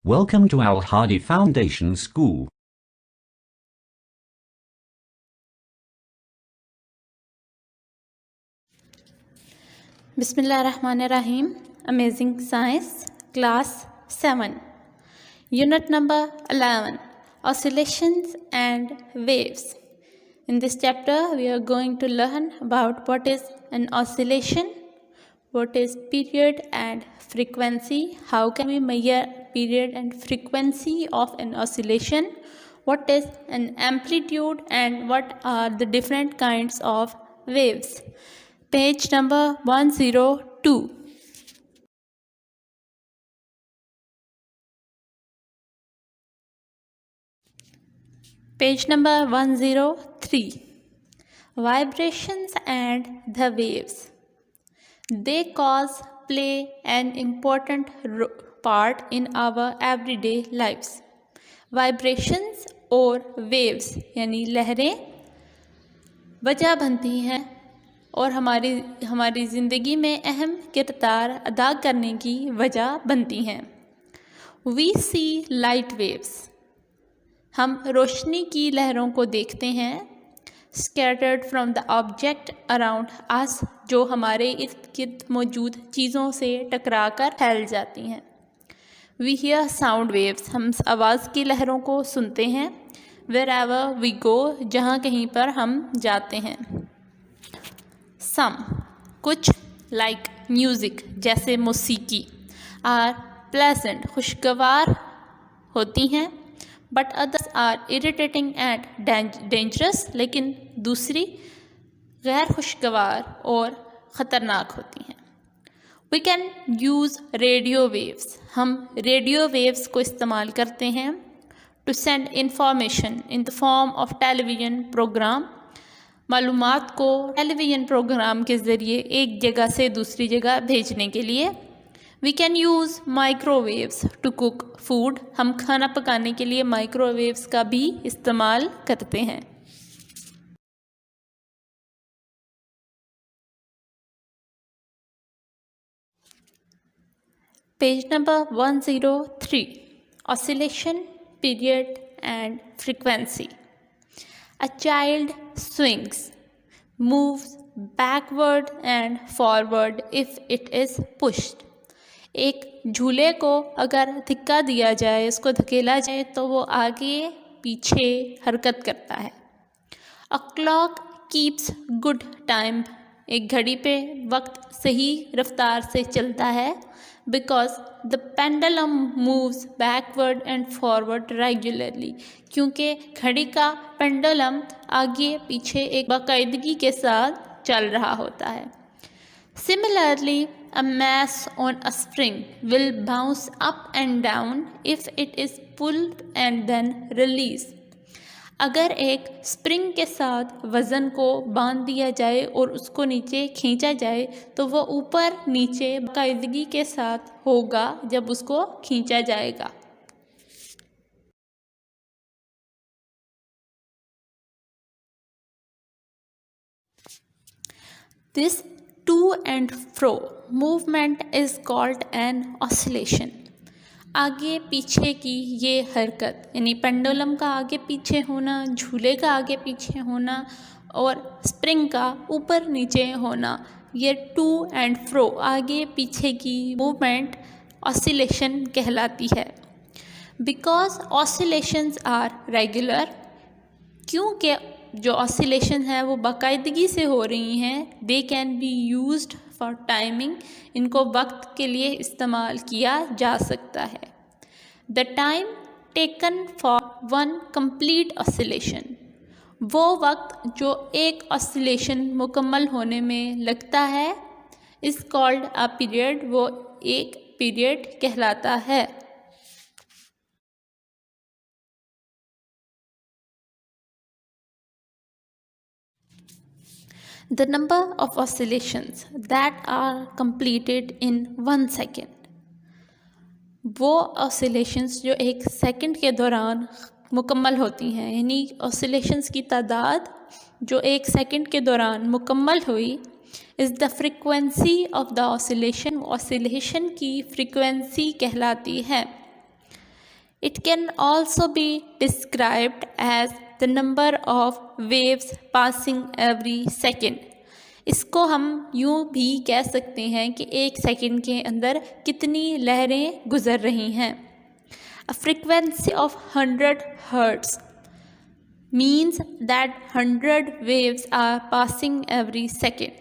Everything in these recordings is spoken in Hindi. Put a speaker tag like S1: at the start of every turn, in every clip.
S1: Welcome to Al Hadi Foundation School.
S2: Bismillahirrahmanirrahim. Amazing Science, Class 7. Unit number 11. Oscillations and Waves. In this chapter, we are going to learn about what is an oscillation, what is period and frequency, how can we measure period and frequency of an oscillation, what is an amplitude, and what are the different kinds of waves. Page number 102. Page number 103. Vibrations and the waves. They play an important part in our everyday lives. Vibrations और waves यानी लहरें वजह बनती हैं और हमारी ज़िंदगी में अहम किरदार अदा करने की वजह बनती हैं. We see light waves. हम रोशनी की लहरों को देखते हैं. Scattered from the object around us, जो हमारे इर्द गिर्द मौजूद चीज़ों से टकराकर फैल जाती हैं. We hear sound waves. हम आवाज़ की लहरों को सुनते हैं. Wherever we go, जहाँ कहीं पर हम जाते हैं. Some, कुछ, like music, जैसे मौसीकी, are pleasant, खुशगवार होती हैं. But others are irritating and dangerous, लेकिन दूसरी गैर खुशगवार और ख़तरनाक होती हैं. We can use radio waves. हम रेडियो वेव्स को इस्तेमाल करते हैं to send information in the form of television program. मालूमात को टेलीविज़न प्रोग्राम के ज़रिए एक जगह से दूसरी जगह भेजने के लिए. We can use microwaves to cook food. हम खाना पकाने के लिए माइक्रोवेव्स का भी इस्तेमाल करते हैं. Page number 103. Oscillation, period and frequency. A child swings, moves backward and forward if it is pushed. एक झूले को अगर धिक्का दिया जाए, इसको धकेला जाए तो वो आगे पीछे हरकत करता है. A clock keeps good time. एक घड़ी पे वक्त सही रफ्तार से चलता है. Because the pendulum moves backward and forward regularly. क्योंकि घड़ी का पेंडुलम आगे पीछे एक बाकायदगी के साथ चल रहा होता है. Similarly, a mass on a spring will bounce up and down if it is pulled and then released. अगर एक स्प्रिंग के साथ वज़न को बांध दिया जाए और उसको नीचे खींचा जाए तो वो ऊपर नीचे बाकायदगी के साथ होगा जब उसको खींचा जाएगा. This to and fro movement is called an oscillation. आगे पीछे की ये हरकत यानी पेंडुलम का आगे पीछे होना, झूले का आगे पीछे होना और स्प्रिंग का ऊपर नीचे होना, ये टू एंड फ्रो आगे पीछे की मूवमेंट ऑसिलेशन कहलाती है. बिकॉज ऑसिलेशंस आर रेगुलर, क्योंकि जो ऑसिलेशन है वो बाकायदगी से हो रही हैं. They can be used for timing. इनको वक्त के लिए इस्तेमाल किया जा सकता है. The time taken for one complete oscillation, वो वक्त जो एक ऑसिलेशन मुकम्मल होने में लगता है, इज़ कॉल्ड अ पीरियड. वो एक पीरियड कहलाता है. The number of oscillations that are completed in 1 second. वो oscillations जो एक सेकंड के दौरान मुकम्मल होती हैं, यानी oscillations की तादाद जो एक सेकंड के दौरान मुकम्मल हुई, is the frequency of the oscillation. oscillation की frequency कहलाती है. It can also be described as the number of waves passing every second. इसको हम यूँ भी कह सकते हैं कि एक सेकंड के अंदर कितनी लहरें गुजर रही हैं. A frequency of 100 Hz means that 100 waves are passing every second.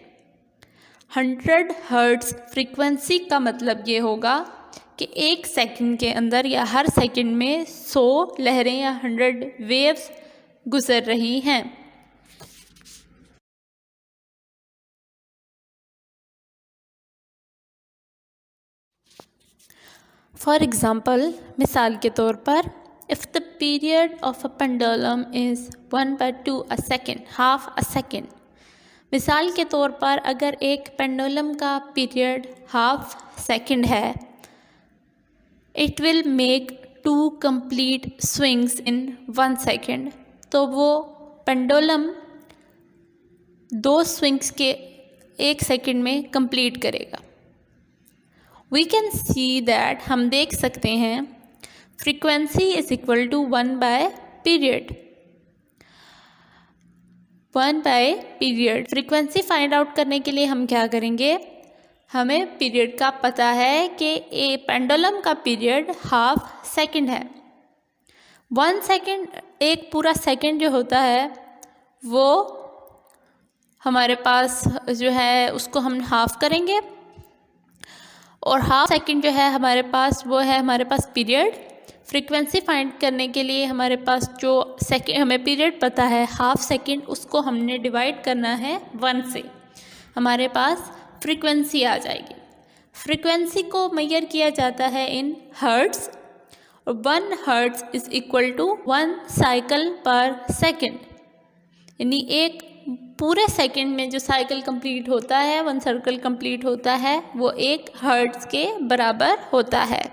S2: 100 Hz frequency का मतलब ये होगा कि एक सेकंड के अंदर या हर सेकंड में 100 लहरें या 100 वेव्स गुजर रही हैं. फॉर एग्ज़ाम्पल, मिसाल के तौर पर, if the period of a pendulum is 1/2 a second, half a second. मिसाल के तौर पर अगर एक पेंडुलम का पीरियड हाफ सेकेंड है, it will make 2 complete swings in 1 second. तो वो पेंडुलम 2 स्विंग्स के 1 सेकेंड में कंप्लीट करेगा. वी कैन सी दैट, हम देख सकते हैं, फ्रीक्वेंसी इज इक्वल टू 1/पीरियड. 1/पीरियड. फ्रीक्वेंसी फाइंड आउट करने के लिए हम क्या करेंगे, हमें पीरियड का पता है कि ए पेंडुलम का पीरियड हाफ सेकेंड है. 1 सेकेंड, एक पूरा सेकेंड जो होता है वो हमारे पास जो है उसको हम हाफ करेंगे, और हाफ सेकेंड जो है हमारे पास वो है हमारे पास पीरियड. फ्रीक्वेंसी फाइंड करने के लिए हमारे पास जो सेकेंड हमें पीरियड पता है हाफ सेकेंड, उसको हमने डिवाइड करना है 1 से, हमारे पास फ्रीक्वेंसी आ जाएगी. फ्रीक्वेंसी को मेजर किया जाता है इन हर्ट्ज़, और 1 hertz is equal to 1 cycle per second. यानी एक पूरे सेकंड में जो साइकिल कंप्लीट होता है, 1 सर्कल कंप्लीट होता है, वो 1 हर्ट्ज़ के बराबर होता है.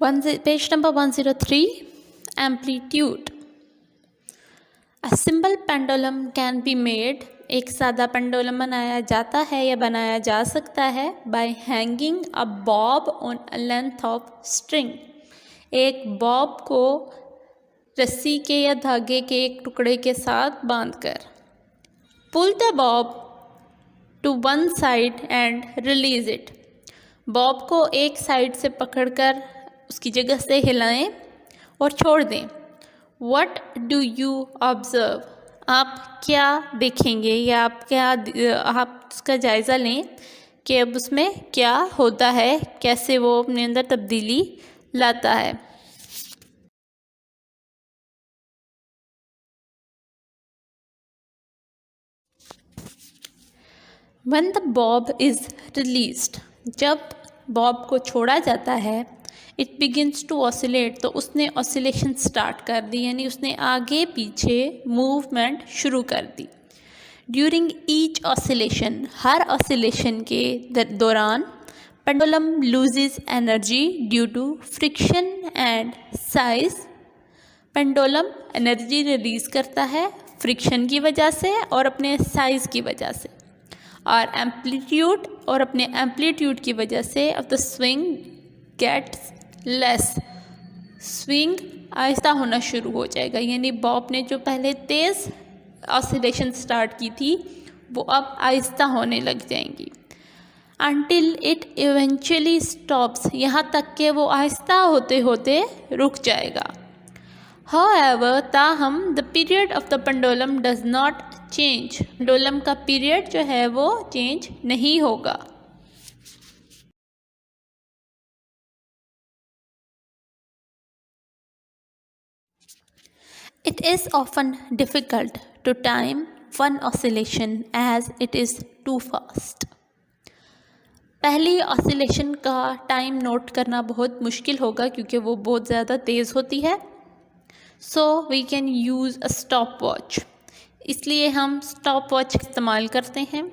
S2: Page number 103, amplitude. A simple pendulum can be made. एक सादा पेंडुलम बनाया जाता है या बनाया जा सकता है bye hanging a Bob on a length of string. एक बॉब को रस्सी के या धागे के एक टुकड़े के साथ बांधकर. Pull the bob to one side and release it. Bob को एक साइड से पकड़कर उसकी जगह से हिलाएं और छोड़ दें. What do you observe? आप क्या देखेंगे या आप उसका जायज़ा लें कि अब उसमें क्या होता है, कैसे वो अपने अंदर तब्दीली लाता है. When the bob is released, जब बॉब को छोड़ा जाता है, इट बिगिनस टू ऑसिलेट. तो उसने ऑसिलेशन स्टार्ट कर दी, यानी उसने आगे पीछे मूवमेंट शुरू कर दी. ड्यूरिंग ईच ऑसिलेशन, हर ऑसिलेशन के दौरान, pendulum loses energy due to friction and size. Pendulum energy release करता है फ्रिक्शन की वजह से और अपने साइज़ की वजह से, और एम्पलीट्यूड और अपने एम्पलीट्यूड की वजह से of the swing gets less. Swing आहिस्ता होना शुरू हो जाएगा, यानी बॉब ने जो पहले तेज़ ऑसिलेशन स्टार्ट की थी वो अब आहिस्ता होने लग जाएंगी. अनटिल इट इवेंचुअली स्टॉप्स, यहाँ तक कि वो आहिस्ता होते होते रुक जाएगा. However, ताहम the period of the pendulum does not change. Pendulum का पीरियड जो है वो चेंज नहीं होगा. It is often difficult to time one oscillation as it is too fast. पहली ऑसिलेशन का टाइम नोट करना बहुत मुश्किल होगा क्योंकि वो बहुत ज़्यादा तेज़ होती है. So we can use a stop watch. इसलिए हम स्टॉप वॉच इस्तेमाल करते हैं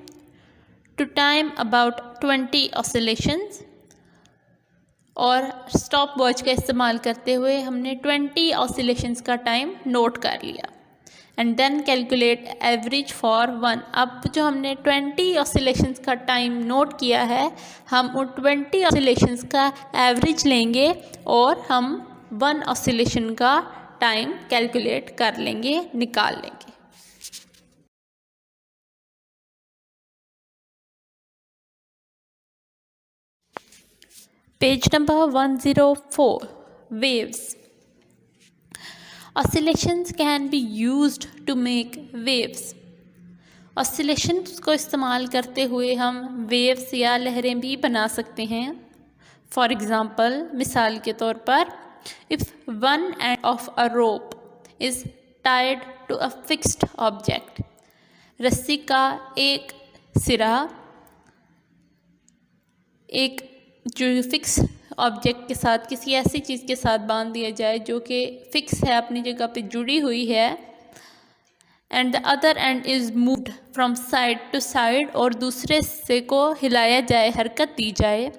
S2: टू टाइम अबाउट 20 ऑसिलेशंस. और स्टॉप वॉच का इस्तेमाल करते हुए हमने 20 ऑसिलेशंस का टाइम नोट कर लिया. And then calculate average for 1। अब जो हमने 20 ऑसिलेशंस का टाइम नोट किया है, हम उन 20 ऑसिलेशंस का एवरेज लेंगे और हम 1 ऑसिलेशन का टाइम कैलकुलेट कर लेंगे, निकाल लेंगे। Page number 104, waves. Oscillations can be used to make waves. Oscillations को इस्तेमाल करते हुए हम waves या लहरें भी बना सकते हैं। For example, मिसाल के तौर पर, if one end of a rope is tied to a fixed object, रस्सी का एक सिरा एक जो फिक्स ऑब्जेक्ट के साथ, किसी ऐसी चीज़ के साथ बांध दिया जाए जो कि फिक्स है, अपनी जगह पे जुड़ी हुई है, and the other end is moved from side to side, और दूसरे हिस्से को हिलाया जाए, हरकत दी जाए,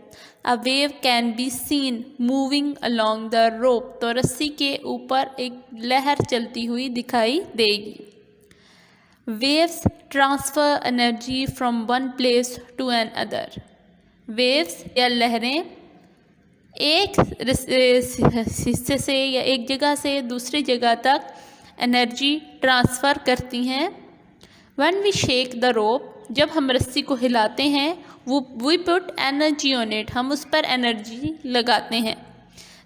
S2: a wave can be seen moving along the rope, तो रस्सी के ऊपर एक लहर चलती हुई दिखाई देगी। Waves transfer energy from one place to another. Waves या लहरें एक हिस्से से या एक जगह से दूसरी जगह तक एनर्जी ट्रांसफ़र करती हैं। When we shake the rope, जब हम रस्सी को हिलाते हैं, we put energy on it, हम उस पर एनर्जी लगाते हैं।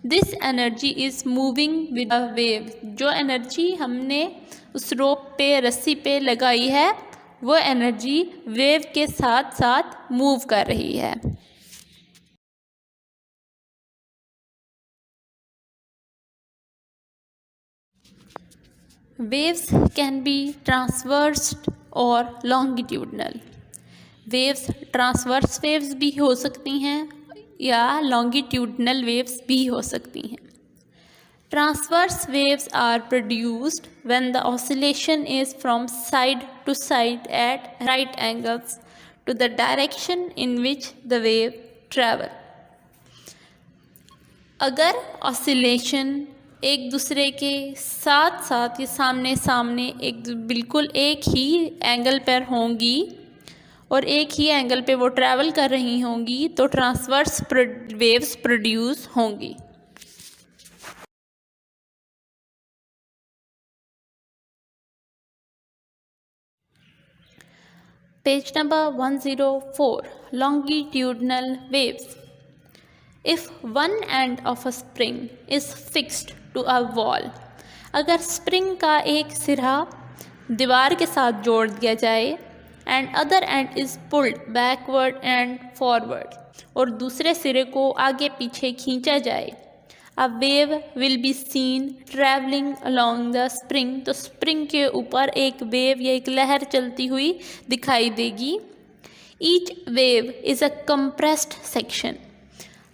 S2: This energy is moving with a wave, जो एनर्जी हमने उस रोप पे, रस्सी पे लगाई है, वो एनर्जी वेव के साथ साथ मूव कर रही है। वेव्स कैन बी ट्रांसवर्स्ड और लॉन्गिट्यूडनल। वेव्स ट्रांसवर्स वेव्स भी हो सकती हैं या लॉन्गिट्यूडनल वेव्स भी हो सकती हैं। Transverse waves are produced when the oscillation is from side to side at right angles to the direction in which the wave travel. अगर oscillation एक दूसरे के साथ साथ या सामने सामने एक बिल्कुल एक ही एंगल पर होंगी और एक ही एंगल पे वो ट्रैवल कर रही होंगी, तो ट्रांसवर्स वेव्स प्रोड्यूस होंगी। Page number 104, longitudinal waves. If one end of a spring is fixed to a wall, अगर स्प्रिंग का एक सिरा दीवार के साथ जोड़ दिया जाए, and other end is pulled backward and forward, और दूसरे सिरे को आगे पीछे खींचा जाए, a wave will be seen travelling along the spring, तो स्प्रिंग के ऊपर एक वेव या एक लहर चलती हुई दिखाई देगी। Each wave is a compressed section,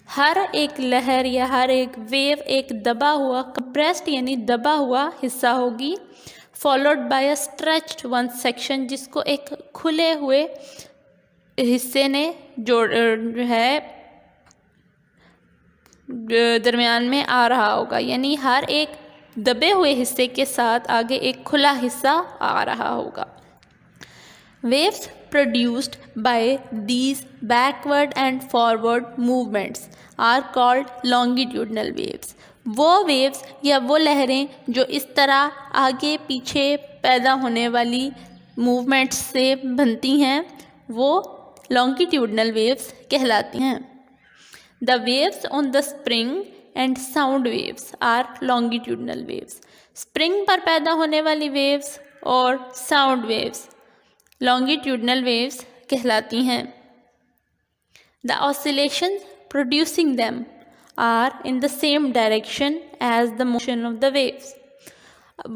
S2: हर एक लहर या हर एक वेव एक दबा हुआ, कंप्रेस्ड यानी दबा हुआ हिस्सा होगी, followed by a stretched one section, जिसको एक खुले हुए हिस्से ने जोड़ है दरमियान में आ रहा होगा, यानी हर एक दबे हुए हिस्से के साथ आगे एक खुला हिस्सा आ रहा होगा। Waves produced by these backward and forward movements are called longitudinal waves. वो वेव्स या वो लहरें जो इस तरह आगे पीछे पैदा होने वाली मूवमेंट्स से बनती हैं, वो लॉन्गिट्यूडनल वेव्स कहलाती हैं। The waves on the spring and sound waves are longitudinal waves. Spring पर पैदा होने वाली वेव्स और साउंड वेव्स longitudinal waves कहलाती हैं। The oscillations producing them are in the same direction as the motion of the waves.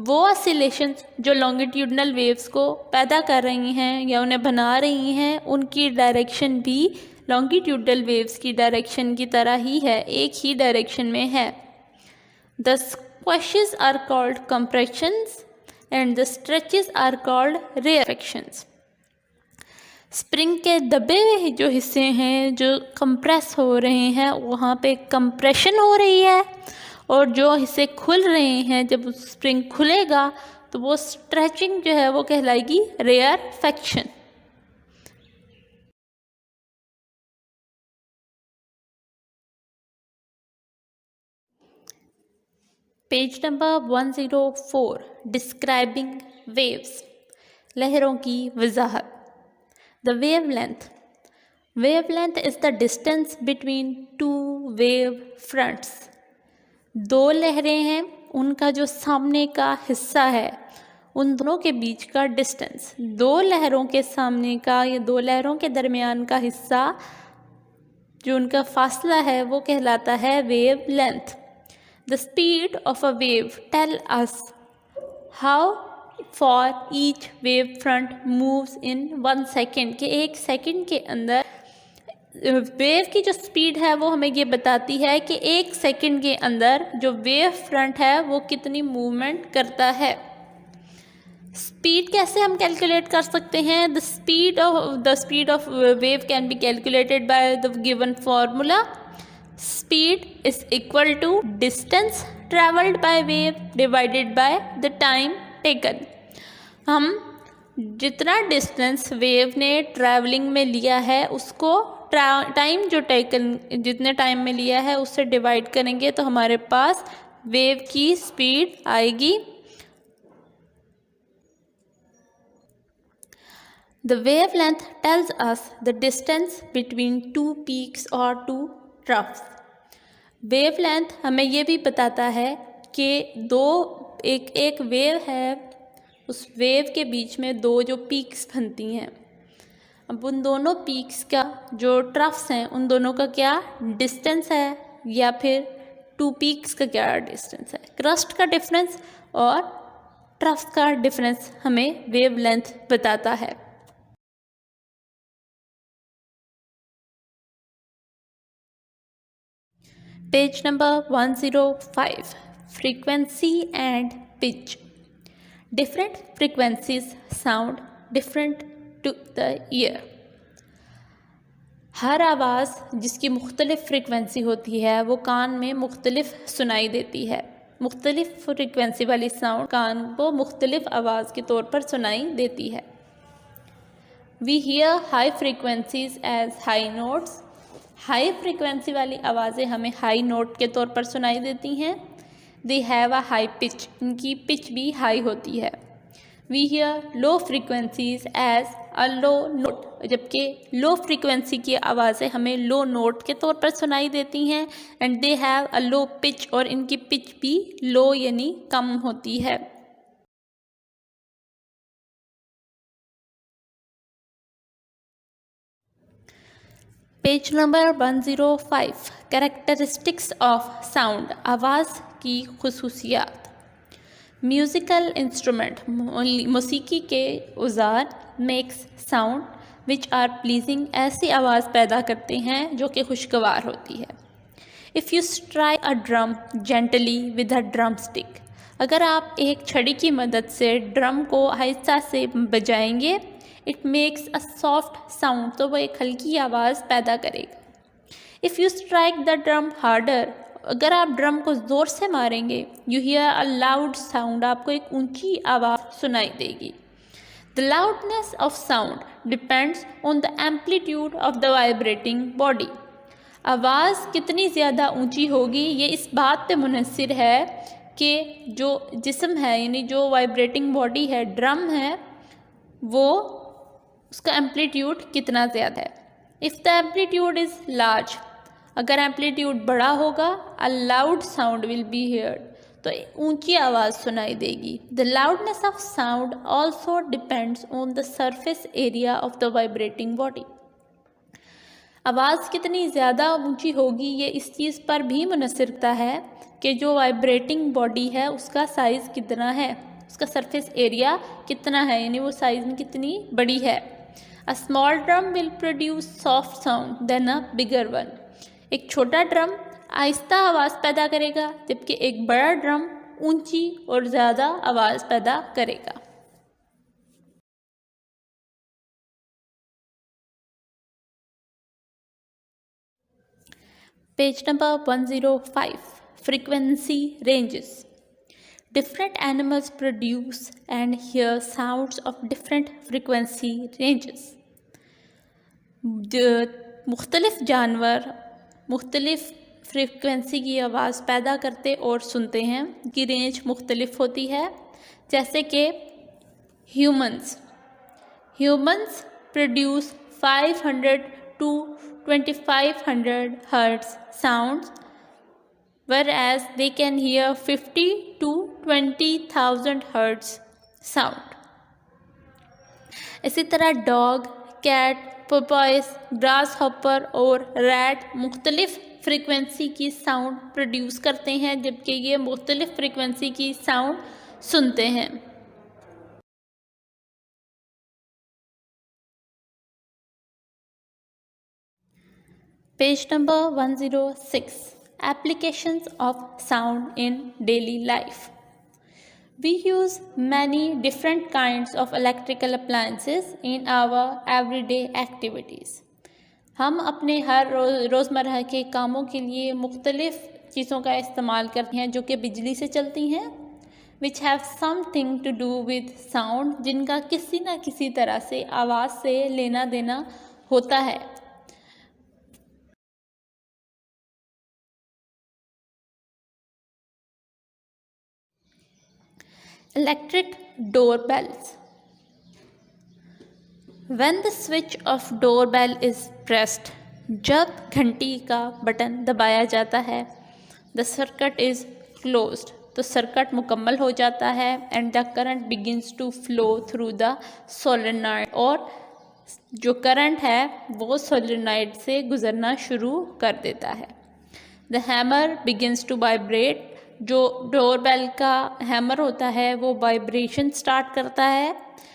S2: वो oscillations जो longitudinal waves को पैदा कर रही हैं या उन्हें बना रही हैं, उनकी डायरेक्शन भी लॉन्गिट्यूडनल वेव्स की डायरेक्शन की तरह ही है, एक ही डायरेक्शन में है। The squashes are called compressions and the stretches are called rarefactions. Spring के दबे हुए जो हिस्से हैं जो कंप्रेस हो रहे हैं, वहाँ पे कंप्रेशन हो रही है, और जो हिस्से खुल रहे हैं, जब स्प्रिंग खुलेगा तो वो स्ट्रेचिंग जो है वो कहलाएगी rarefaction. Page number 104 describing waves, लहरों की वजाहत। The wavelength is the distance between two wave fronts. दो लहरें हैं, उनका जो सामने का हिस्सा है उन दोनों के बीच का डिस्टेंस, दो लहरों के सामने का या दो लहरों के दरमियान का हिस्सा जो उनका फासला है वो कहलाता है wave length. The speed of a wave tell us how far each wave front moves in 1 second, के 1 सेकेंड के अंदर वेव की जो स्पीड है वो हमें ये बताती है कि 1 सेकेंड के अंदर जो वेव फ्रंट है वो कितनी मूवमेंट करता है। स्पीड कैसे हम कैलकुलेट कर सकते हैं? The speed of wave can be calculated by the given formula. Speed is equal to distance travelled by wave divided by the time taken. हम जितना डिस्टेंस वेव ने ट्रैवलिंग में लिया है उसको टाइम जो टेकन जितने टाइम में लिया है उससे डिवाइड करेंगे तो हमारे पास वेव की स्पीड आएगी। The wavelength tells us the distance between two peaks or two troughs. Wavelength हमें ये भी बताता है कि एक वेव है, उस वेव के बीच में दो जो पीक्स बनती हैं, अब उन दोनों पीक्स का जो ट्रफ्स हैं उन दोनों का क्या डिस्टेंस है या फिर टू पीक्स का क्या डिस्टेंस है। क्रस्ट का डिफरेंस और ट्रफ्स का डिफरेंस हमें वेवलेंथ बताता है। Page number 105 frequency and pitch. Different frequencies sound different to the ear. हर आवाज़ जिसकी मुख्तलिफ फ्रीक्वेंसी होती है वो कान में मुख्तलिफ सुनाई देती है। मुख्तलिफ फ्रीक्वेंसी वाली साउंड कान को मुख्तलिफ आवाज़ के तौर पर सुनाई देती है। We hear high frequencies as high notes. High frequency वाली आवाज़ें हमें हाई नोट के तौर पर सुनाई देती हैं। They have a high pitch, इनकी पिच भी हाई होती है। We hear low frequencies as a low note, जबकि लो फ्रीक्वेंसी की आवाज़ें हमें लो नोट के तौर पर सुनाई देती हैं। And they have a low pitch, और इनकी पिच भी लो यानी कम होती है। Page number 105 characteristics of sound, आवाज़ की खुसूसियात। म्यूज़िकल इंस्ट्रूमेंट, मौसीकी के औज़ार, makes sound which are pleasing, ऐसी आवाज़ पैदा करते हैं जो कि खुशगवार होती है। If you strike a drum gently with a drum stick, अगर आप एक छड़ी की मदद से ड्रम को आहिस्ता से बजाएंगे, it makes a soft sound, तो वो एक हल्की आवाज़ पैदा करेगा। If you strike the drum harder, अगर आप ड्रम को ज़ोर से मारेंगे, you here a loud sound, आपको एक ऊंची आवाज़ सुनाई देगी। The loudness of sound depends on the amplitude of the vibrating body. आवाज़ कितनी ज़्यादा ऊंची होगी ये इस बात पे मुनहसिर है कि जो जिस्म है यानी जो वाइब्रेटिंग बॉडी है, ड्रम है, वो उसका एम्पलीट्यूड कितना ज़्यादा है। If the amplitude is large, अगर एम्पलीट्यूड बड़ा होगा, a loud sound will be heard, तो ऊंची आवाज़ सुनाई देगी। The loudness of sound also depends on the surface area of the vibrating body. आवाज़ कितनी ज़्यादा ऊंची होगी ये इस चीज़ पर भी मुनहसिर करता है कि जो वाइब्रेटिंग बॉडी है उसका साइज़ कितना है, उसका सरफेस एरिया कितना है, यानी वो साइज़ में कितनी बड़ी है। A small drum will produce soft sound than a bigger one, एक छोटा ड्रम आहिस्ता आवाज़ पैदा करेगा जबकि एक बड़ा ड्रम ऊंची और ज़्यादा आवाज़ पैदा करेगा। Page number 105 frequency ranges. Different animals produce and hear sounds of different frequency ranges. मुख्तलिफ जानवर मुख्तलिफ फ्रीक्वेंसी की आवाज़ पैदा करते और सुनते हैं कि रेंज मुख्तलिफ होती है, जैसे कि humans produce 500 to 2500 hertz sounds, whereas they can hear 50 to 20,000 hertz sound. इसी तरह डॉग, कैट, पोपाइस, ग्रास हॉपर और रैट मुख्तलिफ फ्रीक्वेंसी की साउंड प्रोड्यूस करते हैं, जबकि ये मुख्तलिफ फ्रीक्वेंसी की साउंड सुनते हैं. Page number 106. Applications of sound in daily life. We use many different kinds of electrical appliances in our everyday activities. हम अपने हर रोज़मर्रा के कामों के लिए मुख्तलिफ चीज़ों का इस्तेमाल करते हैं जो कि बिजली से चलती हैं, which have something to do with sound, जिनका किसी न किसी तरह से आवाज़ से लेना देना होता है. Electric doorbells. When the switch of doorbell is pressed, जब घंटी का बटन दबाया जाता है, the circuit is closed, तो सर्किट मुकम्मल हो जाता है, and the current begins to flow through the solenoid, और जो करंट है वो सोलेनॉइड से गुजरना शुरू कर देता है. The hammer begins to vibrate. जो डोरबेल का हैमर होता है वो वाइब्रेशन स्टार्ट करता है.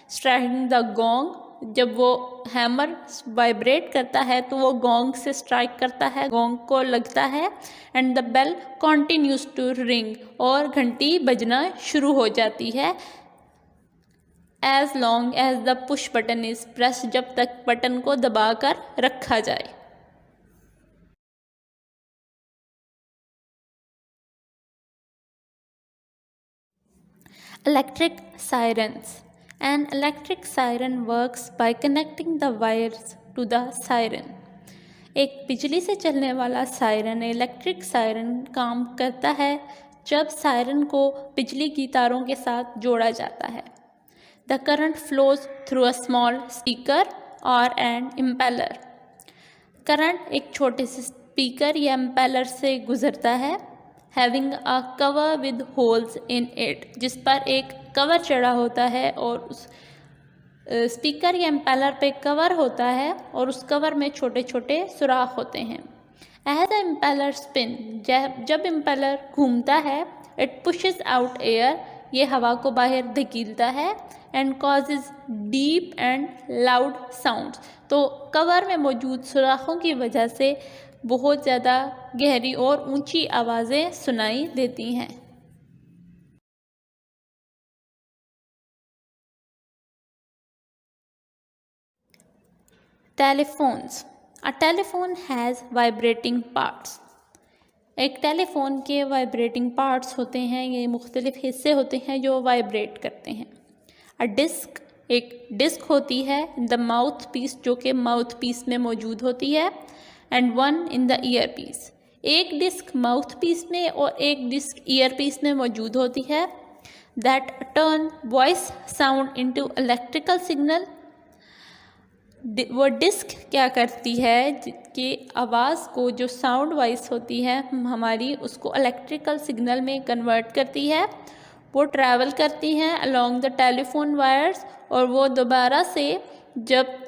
S2: स्ट्राइकिंग द गोंग, जब वो हैमर वाइब्रेट करता है तो वो गोंग से स्ट्राइक करता है, गोंग को लगता है, and the bell continues to ring, और घंटी बजना शुरू हो जाती है. As long as the push button is press, जब तक बटन को दबाकर रखा जाए. Electric sirens. An electric siren works by connecting the wires to the siren. एक बिजली से चलने वाला सायरन, इलेक्ट्रिक सायरन, काम करता है जब सायरन को बिजली की तारों के साथ जोड़ा जाता है. The current flows through a small speaker or an impeller. Current एक छोटे से स्पीकर या इम्पेलर से गुजरता है. Having a cover with holes in it, जिस पर एक कवर चढ़ा होता है और उस स्पीकर या इम्पेलर पे कवर होता है और उस कवर में छोटे छोटे सुराख होते हैं. एज द इम्पेलर स्पिन, जब इम्पेलर घूमता है, इट पुशेस आउट एयर, ये हवा को बाहर धकेलता है, and causes deep and loud sounds, तो कवर में मौजूद सुराखों की वजह से बहुत ज़्यादा गहरी और ऊंची आवाज़ें सुनाई देती हैं. Telephones. A telephone has vibrating parts. एक टेलीफोन के वाइब्रेटिंग पार्ट्स होते हैं, ये मुख्तलिफ हिस्से होते हैं जो वाइब्रेट करते हैं. अ डिस्क, एक डिस्क होती है. द माउथ पीस, जो कि माउथ पीस में मौजूद होती है. And one in the ear piece, एक डिस्क माउथ पीस में और एक डिस्क ईयर पीस में मौजूद होती है. That turn voice sound into electrical signal. वो डिस्क क्या करती है कि आवाज़ को, जो साउंड वॉइस होती है हमारी, उसको इलेक्ट्रिकल सिग्नल में कन्वर्ट करती है. वो ट्रैवल करती हैं अलोंग द टेलीफोन वायर्स, और वो दोबारा से जब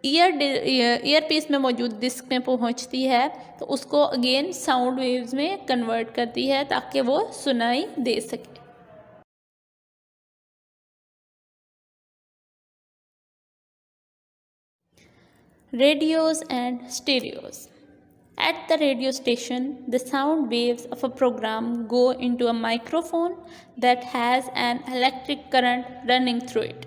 S2: ईयर पीस में मौजूद डिस्क में पहुंचती है तो उसको अगेन साउंड वेव्स में कन्वर्ट करती है ताकि वो सुनाई दे सके. Radios and stereos. At the radio station, the sound waves of a program go into a microphone that has an electric current running through it.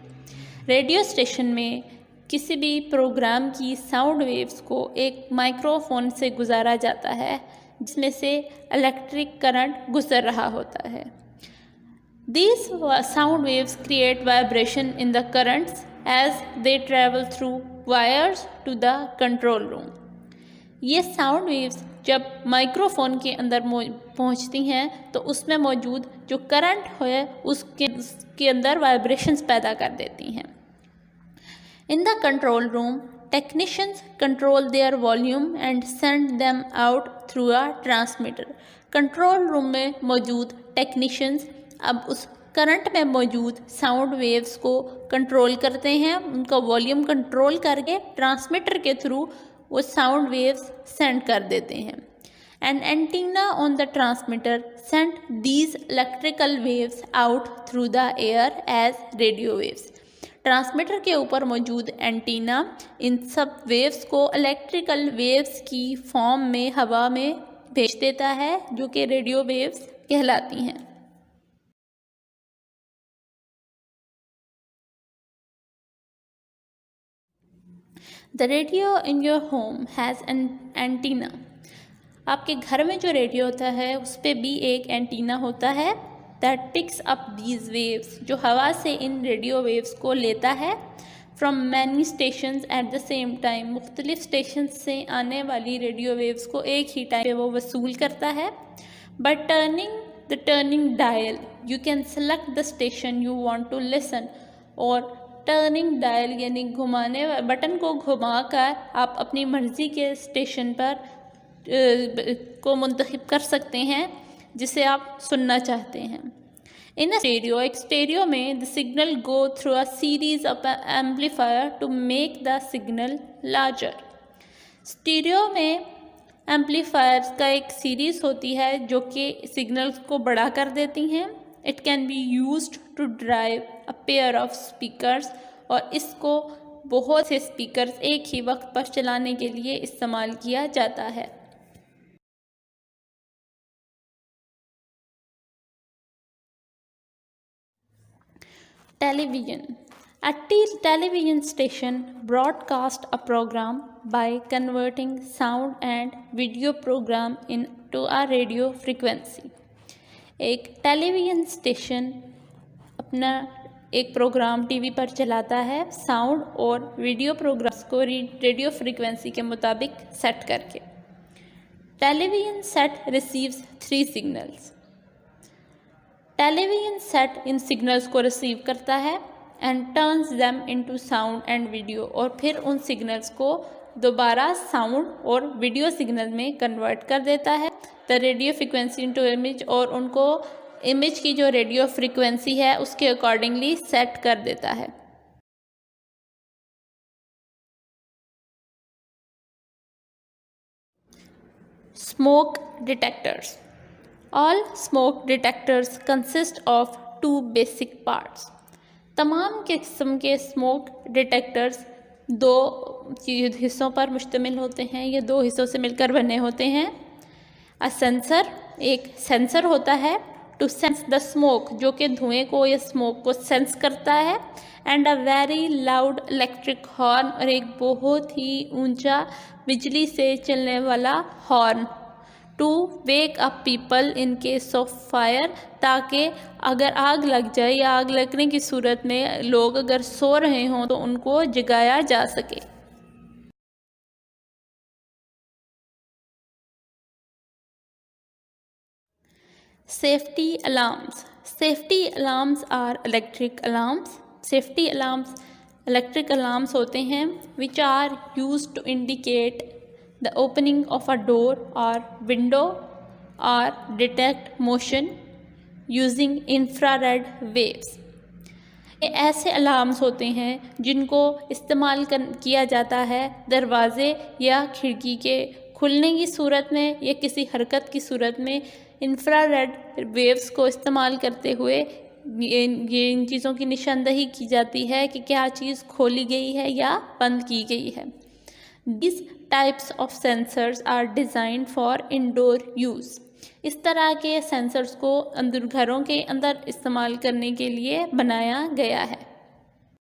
S2: Radio station में किसी भी प्रोग्राम की साउंड वेव्स को एक माइक्रोफोन से गुजारा जाता है जिसमें से इलेक्ट्रिक करंट गुजर रहा होता है. These sound waves create vibration in the currents as they travel through wires to the control room. ये साउंड वेव्स जब माइक्रोफोन के अंदर पहुंचती हैं तो उसमें मौजूद जो करंट है उसके अंदर वाइब्रेशंस पैदा कर देती हैं. In the control room, technicians control their volume and send them out through a transmitter. Control room में मौजूद टेक्नीशियंस अब उस करंट में मौजूद साउंड वेव्स को कंट्रोल करते हैं, उनका वॉल्यूम कंट्रोल करके ट्रांसमीटर के थ्रू वो साउंड वेव्स सेंड कर देते हैं. An antenna on the transmitter sent these electrical waves out through the air as radio waves. Transmitter के ऊपर मौजूद एंटीना इन सब वेव्स को इलेक्ट्रिकल वेव्स की फॉर्म में हवा में भेज देता है जो कि रेडियो वेव्स कहलाती हैं. The radio in your home has an antenna. आपके घर में जो रेडियो होता है उस पर भी एक एंटीना होता है that picks up these waves, जो हवा से इन रेडियो वेव्स को लेता है from many stations at the same time. मुख्तलिफ स्टेशन से आने वाली रेडियो वेव्स को एक ही टाइम पे वो वसूल करता है. By turning the turning dial, you can select the station you want to listen. और टर्निंग डायल यानी घुमाने बटन को घुमाकर आप अपनी मर्ज़ी के स्टेशन पर को मुंतखब कर सकते हैं जिसे आप सुनना चाहते हैं. इन अ स्टेरियो, एक स्टेरियो में the signal go through a series of amplifier to make the signal larger. Stereo में एम्पलीफायर्स का एक सीरीज होती है जो कि सिग्नल्स को बड़ा कर देती हैं. It can be used to drive a pair of speakers, और इसको बहुत से स्पीकर्स एक ही वक्त पर चलाने के लिए इस्तेमाल किया जाता है. Television. A television station broadcasts a program by converting sound and video program into a radio frequency. एक टेलीविज़न स्टेशन अपना एक प्रोग्राम टीवी पर चलाता है साउंड और वीडियो प्रोग्राम्स को रेडियो फ्रीक्वेंसी के मुताबिक सेट करके. Television set receives 3 signals. Television set इन सिग्नल्स को रिसीव करता है and turns them into sound and video, और फिर उन सिग्नल्स को दोबारा साउंड और वीडियो सिग्नल में कन्वर्ट कर देता है. The radio frequency into image, और उनको इमेज की जो रेडियो फ्रीक्वेंसी है उसके अकॉर्डिंगली सेट कर देता है. Smoke detectors. All smoke detectors consist of 2 basic parts. तमाम किस्म के स्मोक डिटेक्टर्स 2 हिस्सों पर मुश्तमिल होते हैं. ये 2 हिस्सों से मिलकर बने होते हैं. अ सेंसर, एक सेंसर होता है टू सेंस द स्मोक, जो कि धुएं को या स्मोक को सेंस करता है. And a very loud electric horn, और एक बहुत ही ऊंचा बिजली से चलने वाला horn to wake up people in case of fire, ताकि अगर आग लग जाए या आग लगने की सूरत में लोग अगर सो रहे हों तो उनको जगाया जा सके. Safety alarms. Safety alarms are electric alarms. Safety alarms electric alarms होते हैं which are used to indicate the opening of a door or window or detect motion using infrared waves. ये ऐसे अलार्म्स होते हैं जिनको इस्तेमाल किया जाता है दरवाज़े या खिड़की के खुलने की सूरत में या किसी हरकत की सूरत में. इंफ्रारेड वेव्स को इस्तेमाल करते हुए ये इन चीज़ों की निशानदही की जाती है कि क्या चीज़ खोली गई है या बंद की गई है. These types of sensors are designed for indoor use. इस तरह के सेंसर्स को अंदर घरों के अंदर इस्तेमाल करने के लिए बनाया गया है.